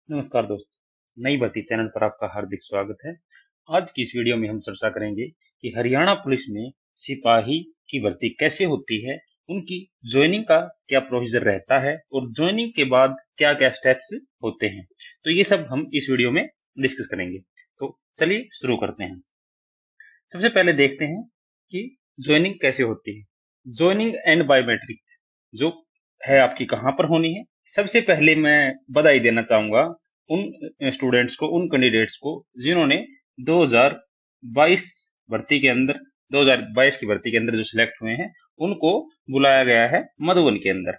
नमस्कार दोस्तों, नई भर्ती चैनल पर आपका हार्दिक स्वागत है। आज की इस वीडियो में हम चर्चा करेंगे कि हरियाणा पुलिस में सिपाही की भर्ती कैसे होती है, उनकी ज्वाइनिंग का क्या प्रोसीजर रहता है और ज्वाइनिंग के बाद क्या क्या स्टेप्स होते हैं। तो ये सब हम इस वीडियो में डिस्कस करेंगे। तो चलिए शुरू करते हैं। सबसे पहले देखते हैं कि ज्वाइनिंग कैसे होती है। ज्वाइनिंग एंड बायोमेट्रिक जो है आपकी कहाँ पर होनी है। सबसे पहले मैं बधाई देना चाहूंगा उन स्टूडेंट्स को, उन कैंडिडेट्स को जिन्होंने 2022 भर्ती के अंदर 2022 की भर्ती के अंदर जो सिलेक्ट हुए हैं, उनको बुलाया गया है मधुबन के अंदर।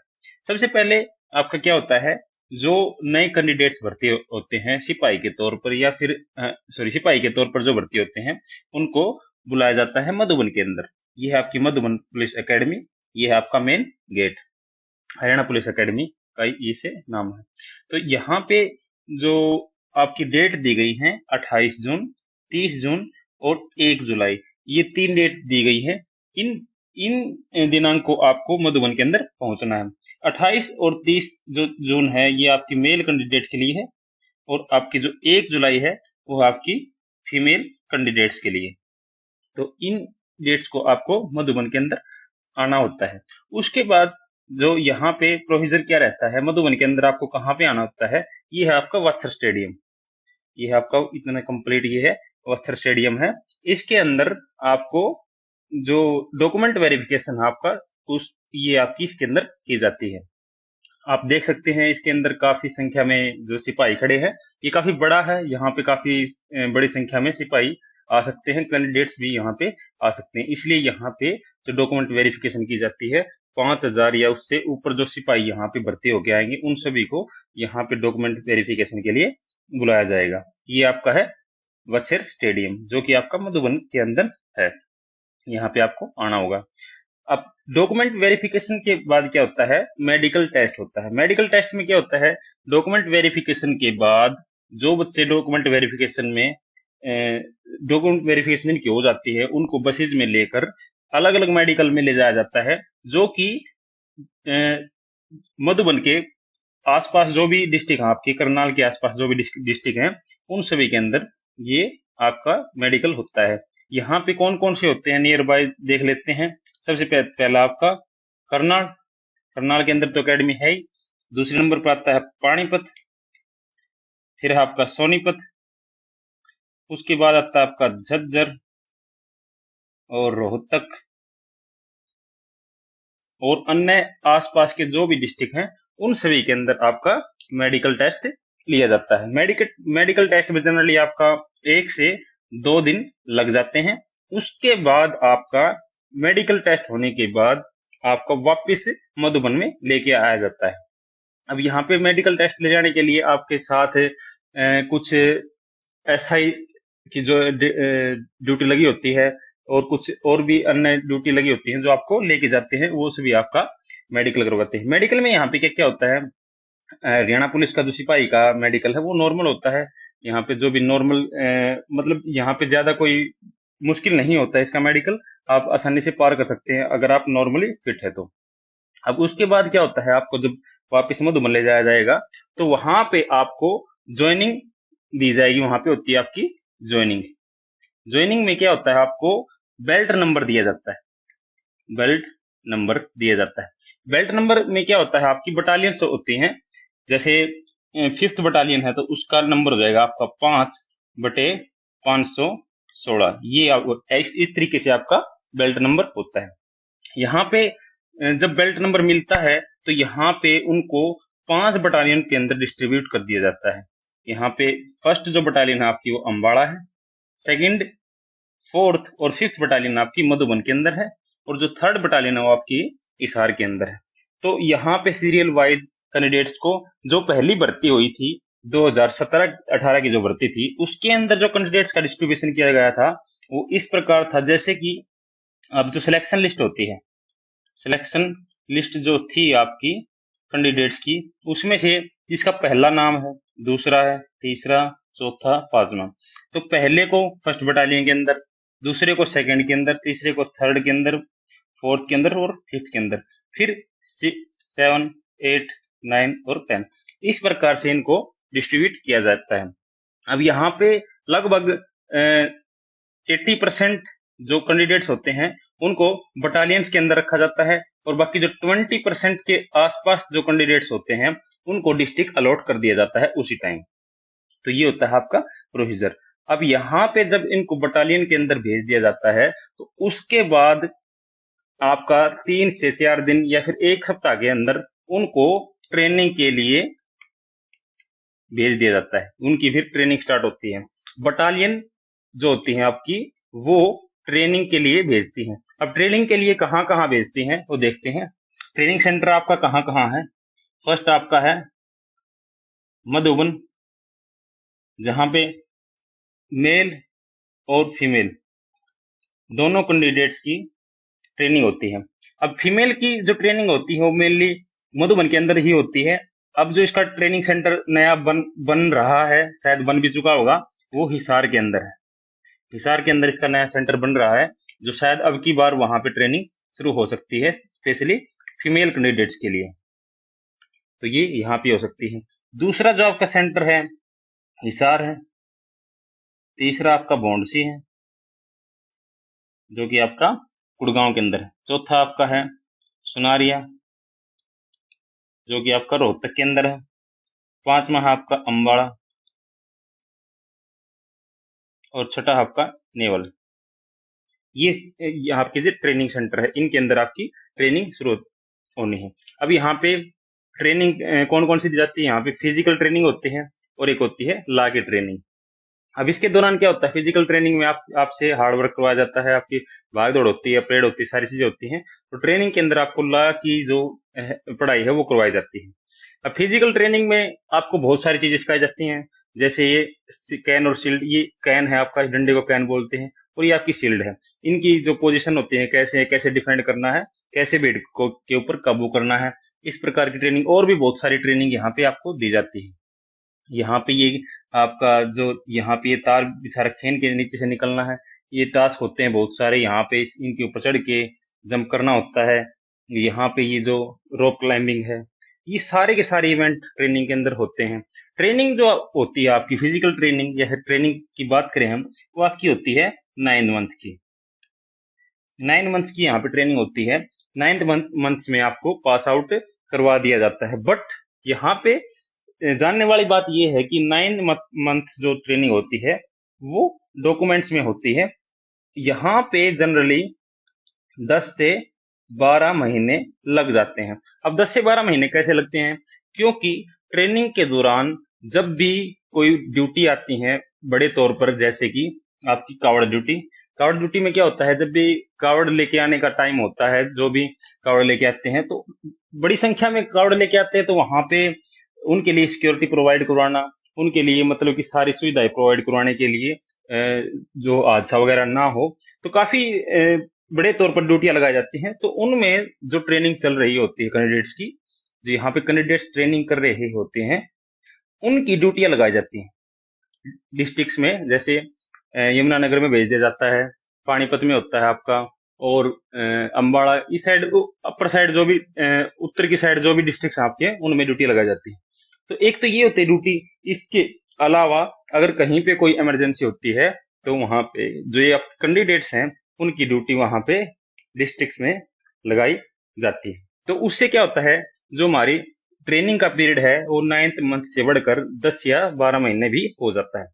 सबसे पहले आपका क्या होता है, जो नए कैंडिडेट्स भर्ती होते हैं सिपाही के तौर पर या फिर सिपाही के तौर पर जो भर्ती होते हैं, उनको बुलाया जाता है मधुबन के अंदर। ये है आपकी मधुबन पुलिस एकेडमी, ये है आपका main gate, Haryana police academy का ये से नाम है। तो यहाँ पे जो आपकी डेट दी गई है 28 जून, 30 जून और 1 जुलाई, ये 3 डेट दी गई है। इन इन दिनांक को आपको मधुबन के अंदर पहुंचना है। 28 और 30 जो जून है ये आपकी मेल कैंडिडेट के लिए है, और आपकी जो 1 जुलाई है वो आपकी फीमेल कैंडिडेट्स के लिए। तो इन डेट्स को आपको मधुबन के अंदर आना होता है। उसके बाद जो यहाँ पे प्रोसीजर क्या रहता है, मधुबन के अंदर आपको कहाँ पे आना होता है, ये है आपका वत्सर स्टेडियम। ये है आपका इतना कंप्लीट, ये है वत्सर स्टेडियम है। इसके अंदर आपको जो डॉक्यूमेंट वेरिफिकेशन आपका उस ये आपकी इसके अंदर की जाती है। आप देख सकते हैं इसके अंदर काफी संख्या में जो सिपाही खड़े हैं। ये काफी बड़ा है, यहाँ पे काफी बड़ी संख्या में सिपाही आ सकते हैं, कैंडिडेट्स भी यहाँ पे आ सकते हैं। इसलिए यहाँ पे जो डॉक्यूमेंट वेरिफिकेशन की जाती है, 5,000 या उससे ऊपर जो सिपाही यहाँ पे भर्ती होके आएंगे, उन सभी को यहाँ पे डॉक्यूमेंट वेरिफिकेशन के लिए बुलाया जाएगा। ये आपका है वत्सर स्टेडियम, जो कि आपका मधुबन के अंदर है। यहाँ पे आपको आना होगा। अब डॉक्यूमेंट वेरिफिकेशन के बाद क्या होता है, मेडिकल टेस्ट होता है। मेडिकल टेस्ट में क्या होता है, डॉक्यूमेंट वेरिफिकेशन के बाद जो बच्चे डॉक्यूमेंट वेरिफिकेशन में डॉक्यूमेंट वेरिफिकेशन की हो जाती है, उनको बसेज में लेकर अलग अलग मेडिकल में ले जाया जाता है, जो कि मधुबन के आसपास जो भी डिस्ट्रिक्ट है, आपके करनाल के आसपास जो भी डिस्ट्रिक्ट हैं, उन सभी के अंदर ये आपका मेडिकल होता है। यहाँ पे कौन कौन से होते हैं नियर बाय देख लेते हैं। सबसे पहला आपका करनाल, करनाल के अंदर तो एकेडमी है ही। दूसरे नंबर पर आता है पानीपत, फिर है आपका सोनीपत, उसके बाद आता है आपका झज्जर और रोहतक और अन्य आसपास के जो भी डिस्ट्रिक्ट हैं, उन सभी के अंदर आपका मेडिकल टेस्ट लिया जाता है। मेडिकल टेस्ट में जनरली आपका 1 से 2 दिन लग जाते हैं। उसके बाद आपका मेडिकल टेस्ट होने के बाद आपका वापस मधुबन में लेके आया जाता है। अब यहाँ पे मेडिकल टेस्ट ले जाने के लिए आपके साथ कुछ एसआई की जो ड्यूटी लगी होती है, और कुछ और भी अन्य ड्यूटी लगी होती है जो आपको लेके जाते हैं, वो सभी आपका मेडिकल करवाते हैं। मेडिकल में यहाँ पे क्या क्या होता है, हरियाणा पुलिस का जो सिपाही का मेडिकल है वो नॉर्मल होता है। यहाँ पे जो भी नॉर्मल मतलब यहाँ पे ज्यादा कोई मुश्किल नहीं होता है इसका मेडिकल, आप आसानी से पार कर सकते हैं अगर आप नॉर्मली फिट है तो। अब उसके बाद क्या होता है, आपको जब वापस मधुबन ले जाया जाएगा तो वहां पे आपको ज्वाइनिंग दी जाएगी। वहां पे होती है आपकी ज्वाइनिंग। ज्वाइनिंग में क्या होता है, आपको बेल्ट नंबर दिया जाता है। बेल्ट नंबर दिया जाता है। बेल्ट नंबर में क्या होता है, आपकी बटालियन होती हैं। जैसे 5th बटालियन है तो उसका नंबर हो जाएगा आपका 5/516। ये इस तरीके से आपका बेल्ट नंबर होता है। यहाँ पे जब बेल्ट नंबर मिलता है तो यहाँ पे उनको 5 बटालियन के अंदर डिस्ट्रीब्यूट कर दिया जाता है। यहाँ पे फर्स्ट जो बटालियन है आपकी वो अम्बाड़ा है, सेकंड, 4th और 5th बटालियन आपकी मधुबन के अंदर है, और जो 3rd बटालियन है वो आपकी हिसार के अंदर है। तो यहाँ पे सीरियल वाइज कैंडिडेट्स को, जो पहली भर्ती हुई थी 2017-18 की जो भर्ती थी, उसके अंदर जो कैंडिडेट्स का डिस्ट्रीब्यूशन किया गया था वो इस प्रकार था। जैसे कि अब जो सिलेक्शन लिस्ट होती है, सिलेक्शन लिस्ट जो थी आपकी कैंडिडेट्स की, उसमें से जिसका पहला नाम है, दूसरा है, तीसरा, चौथा, पांचवा, तो पहले को फर्स्ट बटालियन के अंदर, दूसरे को सेकंड के अंदर, तीसरे को थर्ड के अंदर, 4th के अंदर और 5th के अंदर, फिर 6, 7, 8, 9 और 10, इस प्रकार से इनको डिस्ट्रीब्यूट किया जाता है। अब यहाँ पे लगभग 80% जो कैंडिडेट्स होते हैं उनको बटालियंस के अंदर रखा जाता है, और बाकी जो 20% के आसपास जो कैंडिडेट्स होते हैं उनको डिस्ट्रिक्ट अलॉट कर दिया जाता है उसी टाइम। तो ये होता है आपका प्रोसीजर। अब यहाँ पे जब इनको बटालियन के अंदर भेज दिया जाता है तो उसके बाद आपका 3 से 4 दिन या फिर 1 सप्ताह के अंदर उनको ट्रेनिंग के लिए भेज दिया जाता है, उनकी फिर ट्रेनिंग स्टार्ट होती है। बटालियन जो होती है आपकी वो ट्रेनिंग के लिए भेजती हैं। अब ट्रेनिंग के लिए कहाँ कहाँ भेजती हैं वो देखते हैं। ट्रेनिंग सेंटर आपका कहाँ कहाँ है। फर्स्ट आपका है मधुबन, जहां पे मेल और फीमेल दोनों कैंडिडेट्स की ट्रेनिंग होती है। अब फीमेल की जो ट्रेनिंग होती है वो मेनली मधुबन के अंदर ही होती है। अब जो इसका ट्रेनिंग सेंटर नया बन रहा है, शायद बन भी चुका होगा, वो हिसार के अंदर है। हिसार के अंदर इसका नया सेंटर बन रहा है, जो शायद अब की बार वहां पे ट्रेनिंग शुरू हो सकती है, स्पेशली फीमेल कैंडिडेट्स के लिए। तो ये यहाँ पे हो सकती है। दूसरा जो आपका सेंटर है हिसार है। तीसरा आपका बौंडसी है जो कि आपका गुड़गांव के अंदर है। चौथा आपका है सुनारिया जो कि आपका रोहतक के अंदर है। पांचवा है आपका अंबाड़ा, और छठा आपका नेवल। ये आपके जो ट्रेनिंग सेंटर है इनके अंदर आपकी ट्रेनिंग शुरू होनी है। अब यहाँ पे ट्रेनिंग कौन कौन सी दी जाती है। यहाँ पे फिजिकल ट्रेनिंग होती है और एक होती है लॉ की ट्रेनिंग। अब इसके दौरान क्या होता है, फिजिकल ट्रेनिंग में आपसे हार्ड वर्क करवाया जाता है, आपकी भाग दौड़ होती है, परेड होती है, सारी चीजें होती हैं। तो ट्रेनिंग के अंदर आपको लॉ की जो पढ़ाई है वो करवाई जाती है। अब फिजिकल ट्रेनिंग में आपको बहुत सारी चीजें सिखाई जाती हैं, जैसे ये कैन और शील्ड। ये कैन है आपका, डंडे को कैन बोलते हैं, और ये आपकी शील्ड है। इनकी जो पोजीशन होती है, कैसे कैसे डिफेंड करना है, कैसे बेड को के ऊपर काबू करना है, इस प्रकार की ट्रेनिंग और भी बहुत सारी ट्रेनिंग यहाँ पे आपको दी जाती है। यहाँ पे ये आपका जो यहाँ पे ये तार बिछा रखे हैं इनके नीचे से निकलना है, ये टास्क होते हैं बहुत सारे। यहाँ पे इनके ऊपर चढ़ के जंप करना होता है। यहाँ पे ये जो रोप क्लाइंबिंग है, ये सारे के सारे इवेंट ट्रेनिंग के अंदर होते हैं। ट्रेनिंग जो होती है आपकी फिजिकल ट्रेनिंग या फिर ट्रेनिंग की बात करें हम, वो आपकी होती है 9 मंथ की। 9 मंथ्स की यहाँ पे ट्रेनिंग होती है। 9th मंथ्स में आपको पास आउट करवा दिया जाता है। बट यहाँ पे जानने वाली बात यह है कि 9 मंथ जो ट्रेनिंग होती है वो डॉक्यूमेंट्स में होती है। यहाँ पे जनरली 10 से 12 महीने लग जाते हैं। अब 10 से 12 महीने कैसे लगते हैं, क्योंकि ट्रेनिंग के दौरान जब भी कोई ड्यूटी आती है बड़े तौर पर, जैसे कि आपकी कावड़ ड्यूटी। कावड़ ड्यूटी में क्या होता है, जब भी कावड़ लेके आने का टाइम होता है, जो भी कावड़ लेके आते हैं तो बड़ी संख्या में कावड़ लेके आते हैं, तो वहां पे उनके लिए सिक्योरिटी प्रोवाइड करवाना, उनके लिए मतलब कि सारी सुविधाएं प्रोवाइड करवाने के लिए जो हादसा वगैरह ना हो, तो काफी बड़े तौर पर ड्यूटियां लगाई जाती हैं। तो उनमें जो ट्रेनिंग चल रही होती है कैंडिडेट्स की, जो यहाँ पे कैंडिडेट्स ट्रेनिंग कर रहे होते हैं, उनकी ड्यूटियां लगाई जाती हैं डिस्ट्रिक्ट्स में। जैसे यमुनानगर में भेज दिया जाता है, पानीपत में होता है आपका, और अंबाड़ा इस साइड, अपर साइड जो भी उत्तर की साइड जो भी डिस्ट्रिक्ट आपके हैं उनमें ड्यूटी लगाई जाती है। तो एक तो ये होती है ड्यूटी। इसके अलावा अगर कहीं पे कोई इमरजेंसी होती है तो वहां पे जो ये कैंडिडेट्स हैं उनकी ड्यूटी वहां पे डिस्ट्रिक्ट में लगाई जाती है। तो उससे क्या होता है, जो हमारी ट्रेनिंग का पीरियड है वो 9th मंथ से बढ़कर 10 या 12 महीने भी हो जाता है।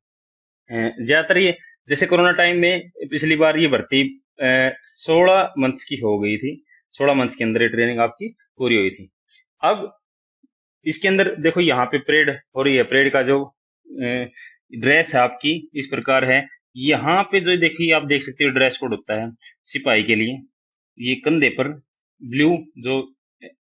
ज्यादातर ये जैसे कोरोना टाइम में पिछली बार ये भर्ती 16 मंथ्स की हो गई थी। 16 मंथ्स के अंदर ये ट्रेनिंग आपकी पूरी हुई थी। अब इसके अंदर देखो यहाँ पे परेड हो रही है। परेड का जो ड्रेस है आपकी इस प्रकार है। यहाँ पे जो देखिए आप देख सकते हो ड्रेस कोड होता है सिपाही के लिए। ये कंधे पर ब्लू जो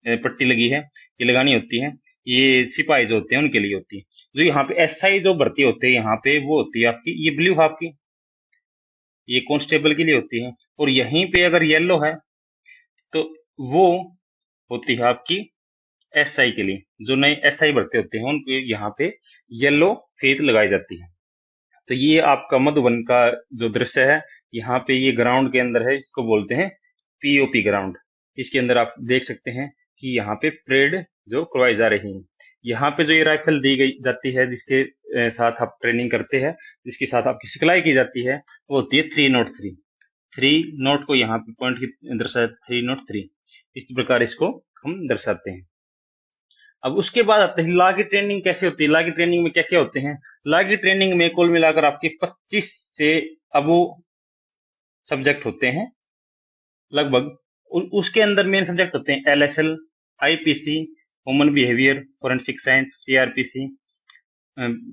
पट्टी लगी है ये लगानी होती है। ये सिपाही जो होते हैं उनके लिए होती है। जो यहाँ पे एसआई जो भर्ती होते हैं यहाँ पे वो होती है आपकी ये ब्लू हाफ की, ये कांस्टेबल के लिए होती है। और यहीं पे अगर येलो है तो वो होती है आपकी एसआई के लिए। जो नए एसआई भर्ती होते हैं उनके यहाँ पे येलो फीत लगाई जाती है। तो ये आपका मधुबन का जो दृश्य है, यहाँ पे ये ग्राउंड के अंदर है, इसको बोलते हैं पीओपी ग्राउंड। इसके अंदर आप देख सकते हैं कि यहाँ पे परेड जो करवाई जा रही है। यहाँ पे जो ये राइफल दी गई जाती है, जिसके साथ आप ट्रेनिंग करते हैं, जिसके साथ आपकी सिखलाई की जाती है, वो होती है 303। 3 नोट को यहाँ पे पॉइंट की दर्शाते 303, इस प्रकार इसको हम दर्शाते हैं। अब उसके बाद आते हैं लॉ की ट्रेनिंग कैसे होती है। लॉ की ट्रेनिंग में क्या क्या होते हैं। लॉ की ट्रेनिंग में कुल मिलाकर आपके 25 से अब सब्जेक्ट होते हैं लगभग। उसके अंदर मेन सब्जेक्ट होते हैं LSL, IPC, human behaviour, forensic science, CRPC,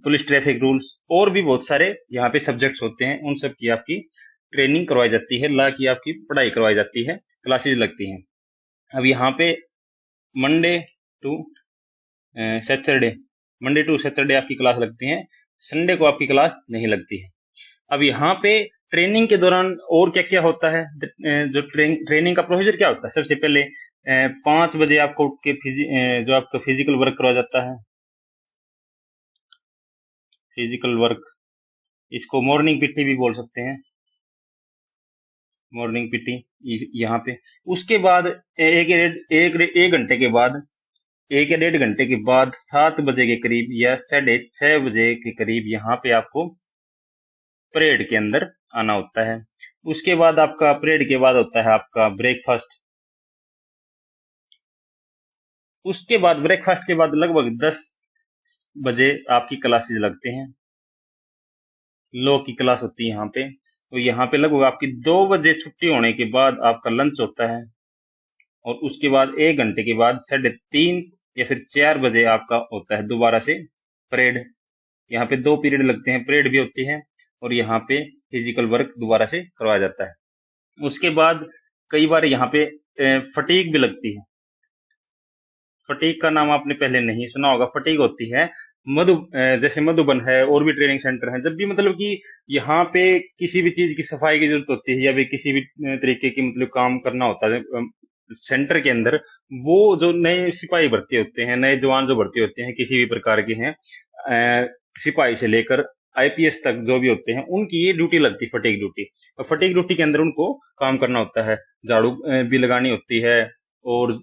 police traffic rules, और भी बहुत सारे यहाँ पे सब्जेक्ट्स होते हैं। उन सब की आपकी ट्रेनिंग करवाई जाती है, लॉ की आपकी पढ़ाई करवाई जाती है, क्लासेज लगती हैं। अब यहाँ पे Monday to Saturday, Monday to Saturday आपकी क्लास लगती है, संडे को आपकी क्लास नहीं लगती है। अब यहाँ पे ट्रेनिंग के दौरान और क्या क्या होता है, जो ट्रेनिंग का प्रोसीजर क्या होता है। सबसे पहले 5 बजे आपको उठ के जो आपका फिजिकल वर्क करवाया जाता है। फिजिकल वर्क, इसको मॉर्निंग पीटी भी बोल सकते हैं, मॉर्निंग पीटी यहाँ पे। उसके बाद एक घंटे के बाद, 1 या 1.5 घंटे के बाद 7 बजे के करीब या 6:30 बजे के करीब यहाँ पे आपको परेड के अंदर आना होता है। उसके बाद आपका परेड के बाद होता है आपका ब्रेकफास्ट। उसके बाद ब्रेकफास्ट के बाद लगभग 10 बजे आपकी क्लासेज लगते हैं, लॉ की क्लास होती है यहाँ पे। तो यहाँ पे लगभग आपकी 2 बजे छुट्टी होने के बाद आपका लंच होता है, और उसके बाद 1 घंटे के बाद 3:30 या फिर 4 बजे आपका होता है दोबारा से परेड। यहाँ पे 2 पीरियड लगते हैं, परेड भी होती है, और यहाँ पे फिजिकल वर्क दोबारा से करवाया जाता है। उसके बाद कई बार यहाँ पे फटीग भी लगती है। फटीग का नाम आपने पहले नहीं सुना होगा। फटीग होती है जैसे मधुबन है, और भी ट्रेनिंग सेंटर है, जब भी मतलब कि यहाँ पे किसी भी चीज की सफाई की जरूरत होती है, या भी किसी भी तरीके की मतलब काम करना होता है सेंटर के अंदर, वो जो नए सिपाही भर्ती होते हैं, नए जवान जो भर्ती होते हैं, किसी भी प्रकार के हैं, सिपाही से लेकर IPS तक जो भी होते हैं, उनकी ये ड्यूटी लगती है, फटीग ड्यूटी। और फटीग ड्यूटी के अंदर उनको काम करना होता है, झाड़ू भी लगानी होती है, और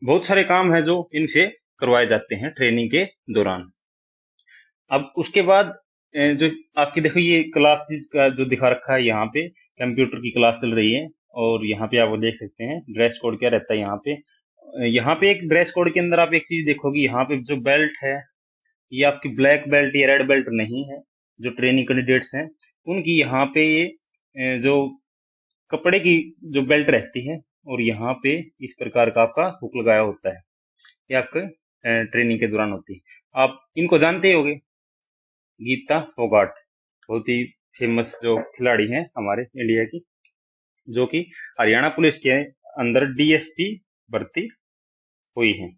बहुत सारे काम है जो इनसे करवाए जाते हैं ट्रेनिंग के दौरान। अब उसके बाद जो आपकी देखो ये क्लासेस का जो दिखा रखा है, यहाँ पे कंप्यूटर की क्लास चल रही है, और यहाँ पे आप वो देख सकते हैं ड्रेस कोड क्या रहता है यहाँ पे। यहाँ पे एक ड्रेस कोड के अंदर आप एक चीज देखोगे, यहाँ पे जो बेल्ट है, ये आपकी ब्लैक बेल्ट या रेड बेल्ट नहीं है। जो ट्रेनिंग कैंडिडेट्स हैं उनकी यहाँ पे ये जो कपड़े की जो बेल्ट रहती है, और यहाँ पे इस प्रकार का आपका हुक लगाया होता है, ये आपके ट्रेनिंग के दौरान होती है। आप इनको जानते ही होंगे, गीता फोगाट, बहुत ही फेमस जो खिलाड़ी हैं हमारे इंडिया की, जो कि हरियाणा पुलिस के अंदर DSP भर्ती हुई है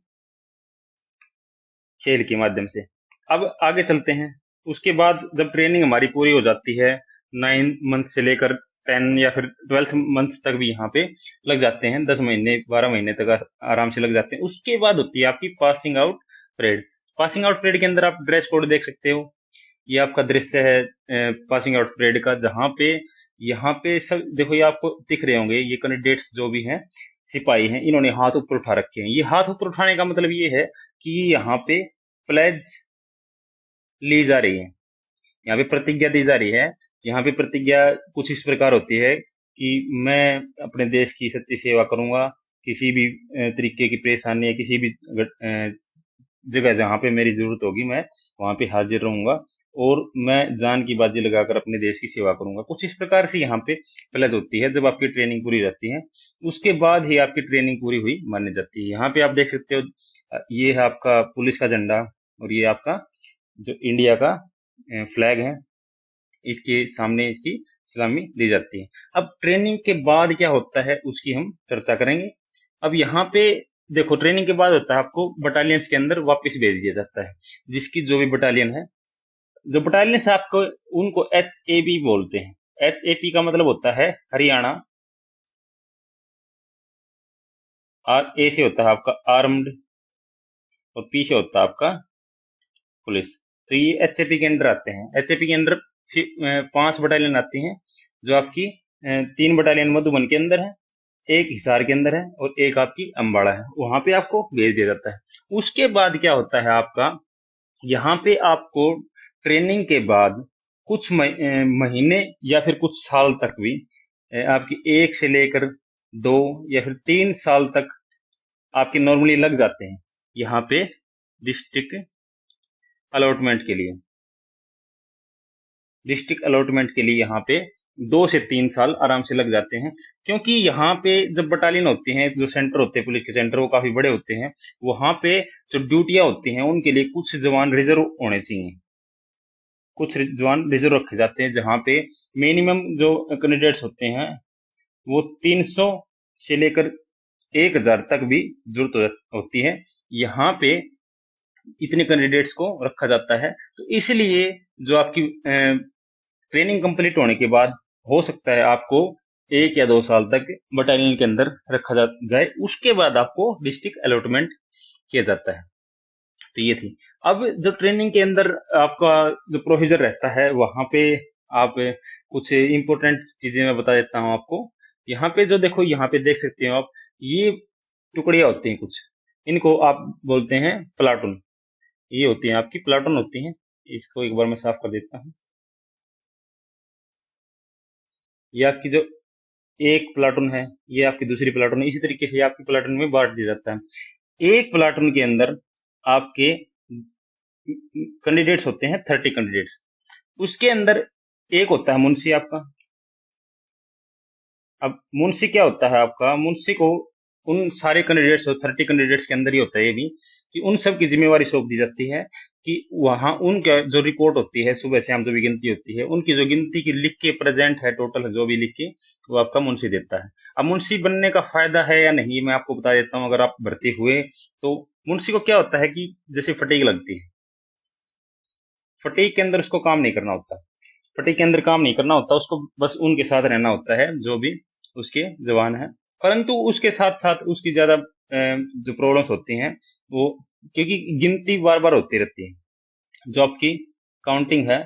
खेल के माध्यम से। अब आगे चलते हैं। उसके बाद जब ट्रेनिंग हमारी पूरी हो जाती है, 9 मंथ से लेकर 10 या फिर 12 मंथ तक भी यहाँ पे लग जाते हैं, 10 महीने 12 महीने तक आराम से लग जाते हैं। उसके बाद होती है आपकी passing out parade. Passing out parade के अंदर आप ड्रेस कोड देख सकते हो, ये आपका दृश्य है पासिंग आउट परेड का, जहाँ पे यहाँ पे सब देखो, ये आपको दिख रहे होंगे, ये कैंडिडेट्स जो भी हैं, सिपाही हैं, इन्होंने हाथ ऊपर उठा रखे हैं। ये हाथ ऊपर उठाने का मतलब ये है कि यहाँ पे प्लेज ली जा रही है, यहाँ पे प्रतिज्ञा दी जा रही है। यहाँ पे प्रतिज्ञा कुछ इस प्रकार होती है कि मैं अपने देश की सच्ची सेवा करूंगा, किसी भी तरीके की परेशानी या किसी भी जगह जहाँ पे मेरी जरूरत होगी, मैं वहां पे हाजिर रहूंगा, और मैं जान की बाजी लगाकर अपने देश की सेवा करूंगा। कुछ इस प्रकार से यहाँ पे प्लेज होती है जब आपकी ट्रेनिंग पूरी रहती है। उसके बाद ही आपकी ट्रेनिंग पूरी हुई मानी जाती है। यहाँ पे आप देख सकते हो, ये है आपका पुलिस का झंडा, और ये आपका जो इंडिया का फ्लैग है, इसके सामने इसकी सलामी ली जाती है। अब ट्रेनिंग के बाद क्या होता है उसकी हम चर्चा करेंगे। अब यहाँ पे देखो, ट्रेनिंग के बाद होता है आपको बटालियंस के अंदर वापस भेज दिया जाता है, जिसकी जो भी बटालियन है, जो बटालियंस आपको उनको HAB बोलते हैं। HAP का मतलब होता है हरियाणा, और A से होता है आपका आर्म्ड, और P से होता है आपका पुलिस। तो ये HAP के अंडर आते हैं। HAP के अंडर 5 बटालियन आती हैं, जो आपकी 3 बटालियन मधुबन के अंदर है, एक हिसार के अंदर है और एक आपकी अम्बाड़ा है, वहां पे आपको भेज दिया जाता है। उसके बाद क्या होता है आपका, यहाँ पे आपको ट्रेनिंग के बाद कुछ महीने या फिर कुछ साल तक भी आपकी 1 से लेकर 2 या फिर 3 साल तक आपके नॉर्मली लग जाते हैं यहाँ पे डिस्ट्रिक्ट अलॉटमेंट के लिए। डिस्ट्रिक्ट अलॉटमेंट के लिए यहाँ पे 2 से 3 साल आराम से लग जाते हैं, क्योंकि यहाँ पे जब बटालियन होती हैं, जो सेंटर होते हैं पुलिस के सेंटर, वो काफी बड़े होते हैं। वहां पे जो ड्यूटियां होती हैं उनके लिए कुछ जवान रिजर्व होने चाहिए, कुछ जवान रिजर्व रखे जाते हैं, जहाँ पे मिनिमम जो कैंडिडेट्स होते हैं वो 300 से लेकर 1000 तक भी जरूरत होती है। यहाँ पे इतने कैंडिडेट्स को रखा जाता है। तो इसलिए जो आपकी ट्रेनिंग कंप्लीट होने के बाद हो सकता है आपको 1 या 2 साल तक बटालियन के अंदर रखा जाए, उसके बाद आपको डिस्ट्रिक्ट अलॉटमेंट किया जाता है। तो ये थी। अब जब ट्रेनिंग के अंदर आपका जो प्रोसीजर रहता है, वहां पे आप कुछ इंपॉर्टेंट चीजें मैं बता देता हूँ आपको। यहाँ पे जो देखो, यहाँ पे देख सकते हो आप, ये टुकड़ियां होती हैं कुछ, इनको आप बोलते हैं प्लाटून। ये होती है आपकी प्लाटून होती है। इसको एक बार मैं साफ कर देता हूँ। ये आपकी जो एक प्लाटून है, ये आपकी दूसरी प्लाटून है। इसी तरीके से आपकी प्लाटून में बांट दिया जाता है। एक प्लाटून के अंदर आपके कैंडिडेट्स होते हैं 30 कैंडिडेट्स। उसके अंदर एक होता है मुंशी आपका। अब मुंशी क्या होता है आपका, मुंशी को उन सारे कैंडिडेट्स 30 कैंडिडेट्स के अंदर ही होता है ये भी, कि उन सब की जिम्मेवारी सौंप दी जाती है कि वहां उनका जो रिपोर्ट होती है सुबह शाम जो भी गिनती होती है, उनकी जो गिनती की लिख के प्रेजेंट है टोटल जो भी लिख के, वो आपका मुंशी देता है। अब मुंशी बनने का फायदा है या नहीं, मैं आपको बता देता हूँ। अगर आप भर्ती हुए तो मुंशी को क्या होता है कि जैसे फटीक लगती है, फटीक के अंदर उसको काम नहीं करना होता। फटीक के अंदर काम नहीं करना होता उसको, बस उनके साथ रहना होता है जो भी उसके जवान है। परंतु उसके साथ साथ उसकी ज्यादा जो प्रॉब्लम्स होती हैं वो, क्योंकि गिनती बार बार होती रहती है। जो आपकी काउंटिंग है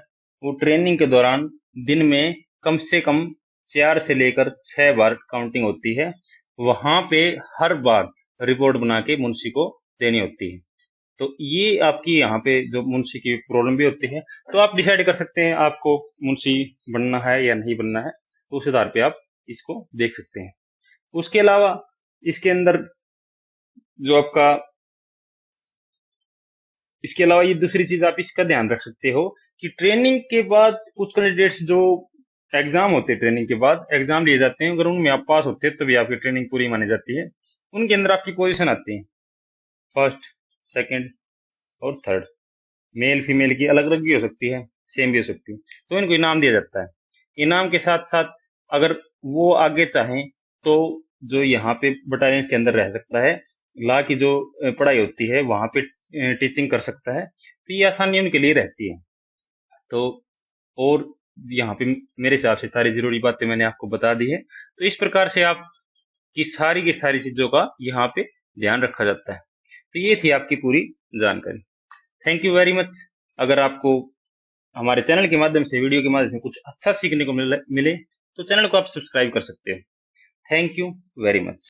वो ट्रेनिंग के दौरान दिन में कम से कम 4 से लेकर 6 बार काउंटिंग होती है। वहां पे हर बार रिपोर्ट बना के मुंशी को देनी होती है। तो ये आपकी यहाँ पे जो मुंशी की प्रॉब्लम भी होती है। तो आप डिसाइड कर सकते हैं आपको मुंशी बनना है या नहीं बनना है, तो उस आधार पे आप इसको देख सकते हैं। उसके अलावा इसके अंदर जो आपका, इसके अलावा ये दूसरी चीज आप इसका ध्यान रख सकते हो कि ट्रेनिंग के बाद कुछ कैंडिडेट्स जो एग्जाम होते हैं, ट्रेनिंग के बाद एग्जाम लिए जाते हैं, अगर उनमें आप पास होते हैं तो भी आपकी ट्रेनिंग पूरी मानी जाती है। उनके अंदर आपकी पोजीशन आती है, फर्स्ट, सेकंड और थर्ड। मेल फीमेल की अलग अलग भी हो सकती है, सेम भी हो सकती है। तो इनको इनाम दिया जाता है। इनाम के साथ साथ अगर वो आगे चाहें तो जो यहाँ पे बटालियन के अंदर रह सकता है, लॉ की जो पढ़ाई होती है वहां पे टीचिंग कर सकता है। तो ये आसानी उनके लिए रहती है। तो और यहाँ पे मेरे हिसाब से सारी जरूरी बातें मैंने आपको बता दी है। तो इस प्रकार से आप की सारी चीजों का यहाँ पे ध्यान रखा जाता है। तो ये थी आपकी पूरी जानकारी। Thank you very much. अगर आपको हमारे चैनल के माध्यम से, वीडियो के माध्यम से कुछ अच्छा सीखने को मिले तो चैनल को आप सब्सक्राइब कर सकते हो। Thank you very much.